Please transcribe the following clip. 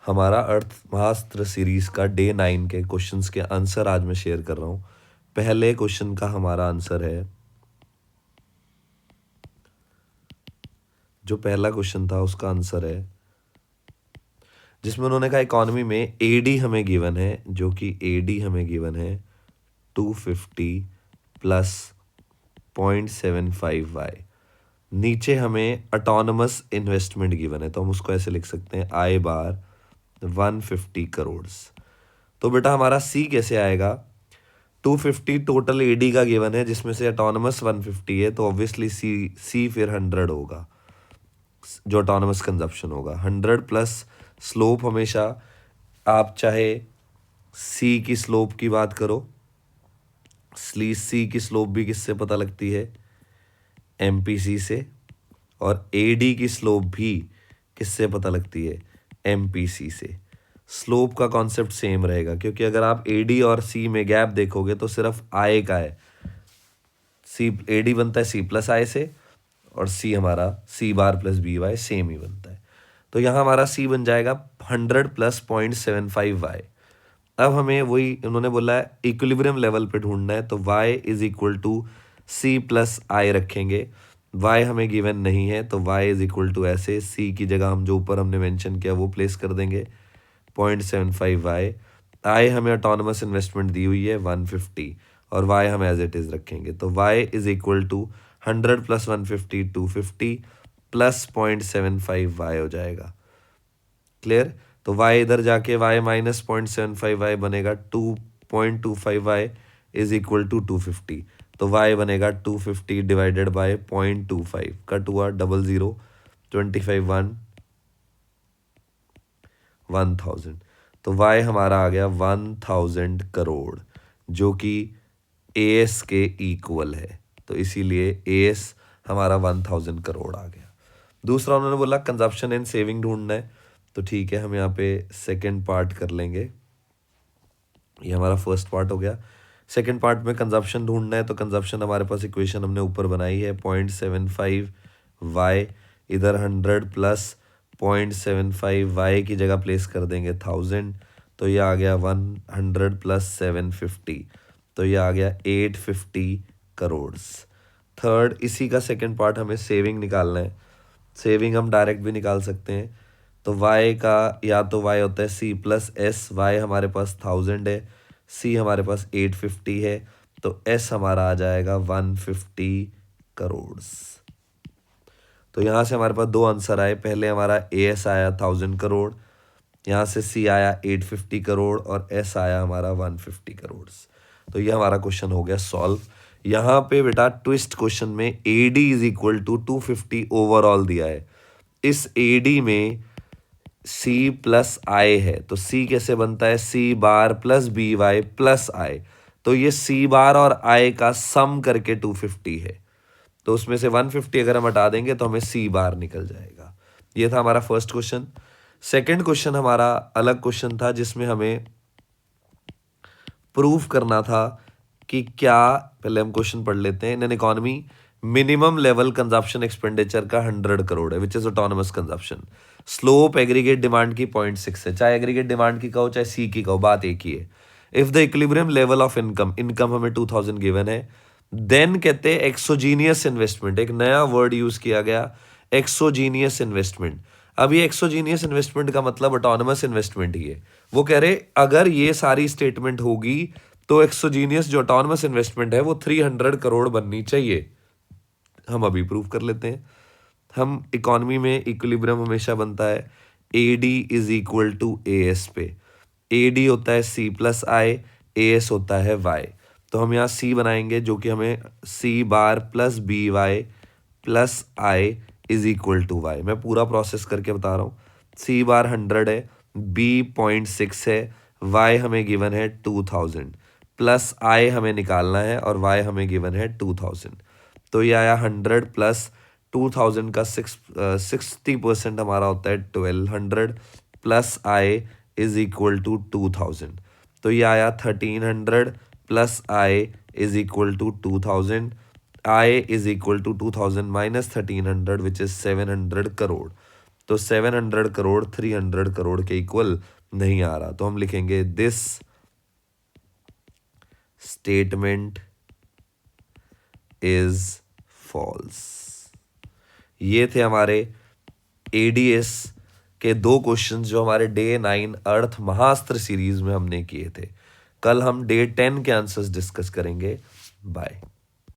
हमारा अर्थशास्त्र सीरीज का डे 9 के क्वेश्चंस के आंसर आज मैं शेयर कर रहा हूँ। पहले क्वेश्चन का हमारा आंसर है, जो पहला क्वेश्चन था उसका आंसर है, जिसमें उन्होंने कहा इकोनॉमी में एडी हमें गिवन है, जो कि एडी हमें गिवन है 250 प्लस 0.75y। नीचे हमें ऑटोनमस इन्वेस्टमेंट गिवन है, तो हम उसको ऐसे लिख सकते हैं आई बार 150 करोड़। तो बेटा हमारा सी कैसे आएगा? 250 टोटल एडी का गिवन है, जिसमें से ऑटोनमस 150 है, तो ऑब्वियसली सी फिर 100 होगा, जो ऑटोनमस कंजप्शन होगा 100 प्लस स्लोप। हमेशा आप चाहे सी की स्लोप की बात करो, सी की स्लोप भी किससे पता लगती है? एमपीसी से। और एडी की स्लोप भी किससे पता लगती है? एमपीसी से। स्लोप का कॉन्सेप्ट सेम रहेगा, क्योंकि अगर आप एडी और सी में गैप देखोगे तो सिर्फ आई का है। सी एडी बनता है सी प्लस आई से, और सी हमारा सी बार प्लस बी वाई सेम ही बनता है। तो यहाँ हमारा सी बन जाएगा 100 प्लस 0.75y। अब हमें वही उन्होंने बोला है इक्विलिब्रियम लेवल पे ढूंढना है, तो y is equal to C plus I रखेंगे। y हमें गिवन नहीं है, तो y इज इक्वल टू ऐसे c की जगह हम जो ऊपर हमने मेंशन किया वो प्लेस कर देंगे 0.75y। i हमें ऑटोनमस इन्वेस्टमेंट दी हुई है 150, और y हम एज इट इज़ रखेंगे, तो y is equal to 100 plus 150 250 plus 0.75y हो जाएगा। क्लियर? तो y इधर जाके y माइनस 0.75y बनेगा 2.25y इज इक्वल टू 250, तो y बनेगा 250 डिवाइडेड बाय 0.25, कट हुआ 00, 25 1 1000, तो y हमारा आ गया 1000 करोड़, जो कि एएस के इक्वल है, तो इसीलिए एएस हमारा 1000 करोड़ आ गया। दूसरा उन्होंने बोला कंजप्शन एंड सेविंग ढूंढना है, तो ठीक है हम यहाँ पे सेकंड पार्ट कर लेंगे। ये हमारा फर्स्ट पार्ट हो गया। सेकंड पार्ट में कंजप्शन ढूंढना है, तो कंजप्शन हमारे पास इक्वेशन हमने ऊपर बनाई है 0.75y, इधर 100 प्लस 0.75y की जगह प्लेस कर देंगे 1000, तो ये आ गया 100 प्लस 750, तो ये आ गया 850 करोड़। थर्ड, इसी का सेकंड पार्ट हमें सेविंग निकालना है। सेविंग हम डायरेक्ट भी निकाल सकते हैं, तो y का या तो y होता है c प्लस एस, y हमारे पास 1000 है, c हमारे पास 850 है, तो s हमारा आ जाएगा 150 करोड़। तो यहाँ से हमारे पास दो आंसर आए। पहले हमारा as आया 1000 करोड़, यहाँ से c आया 850 करोड़, और s आया हमारा 150 करोड़। तो ये हमारा क्वेश्चन हो गया सॉल्व। यहाँ पे बेटा ट्विस्ट क्वेश्चन में AD is equal to 250 overall दिया है। इस AD में C प्लस आई है, तो C कैसे बनता है? C bar plus B Y plus आई, तो ये C बार और I का सम करके 250 है, तो उसमें से 150 अगर हम हटा देंगे तो हमें C बार निकल जाएगा। ये था हमारा फर्स्ट क्वेश्चन। सेकंड क्वेश्चन हमारा अलग क्वेश्चन था, जिसमें हमें प्रूफ करना था कि क्या, पहले हम क्वेश्चन पढ़ लेते हैं। In an economy minimum level consumption expenditure का 100 करोड़ है, which is autonomous consumption. Slope aggregate demand की 0.6 है, चाहे एग्रीगेट डिमांड की कहो चाहे सी की कहो, बात एक ही है। If the equilibrium level of income, income हमें 2000 गिवन है, देन कहते हैं एक्सोजीनियस इन्वेस्टमेंट, एक नया वर्ड यूज किया गया, एक्सोजीनियस इन्वेस्टमेंट। अब ये एक्सोजीनियस इन्वेस्टमेंट का मतलब ऑटोनमस इन्वेस्टमेंट ही है। वो कह रहे अगर ये सारी स्टेटमेंट होगी तो एक्सोजीनियस जो ऑटोनमस इन्वेस्टमेंट है वो 300 करोड़ बननी चाहिए। हम अभी प्रूफ कर लेते हैं। हम इकोनॉमी में इक्विलिब्रियम हमेशा बनता है AD is equal to AS पे। AD होता है C प्लस आई, AS होता है Y। तो हम यहाँ C बनाएंगे, जो कि हमें C bar plus B Y plus I is equal to Y. मैं पूरा प्रोसेस करके बता रहा हूँ। C बार 100 है, B 0.6 है, Y हमें गिवन है 2000, प्लस I हमें निकालना है, और Y हमें गिवन है 2000। तो ये आया 100 प्लस 2000 का 60% हमारा होता है 1200, plus I is equal to 2000, तो ये आया 1300 plus I is equal to 2000। I is equal to 2000 minus 1300 which is 700 crore. तो 700 करोड़ 300 करोड़ के इक्वल नहीं आ रहा, तो हम लिखेंगे दिस स्टेटमेंट इज फॉल्स। ये थे हमारे एडीएस के 2 क्वेश्चन जो हमारे डे 9 अर्थ महास्त्र सीरीज में हमने किए थे। कल हम डे 10 के आंसर्स डिस्कस करेंगे। बाय।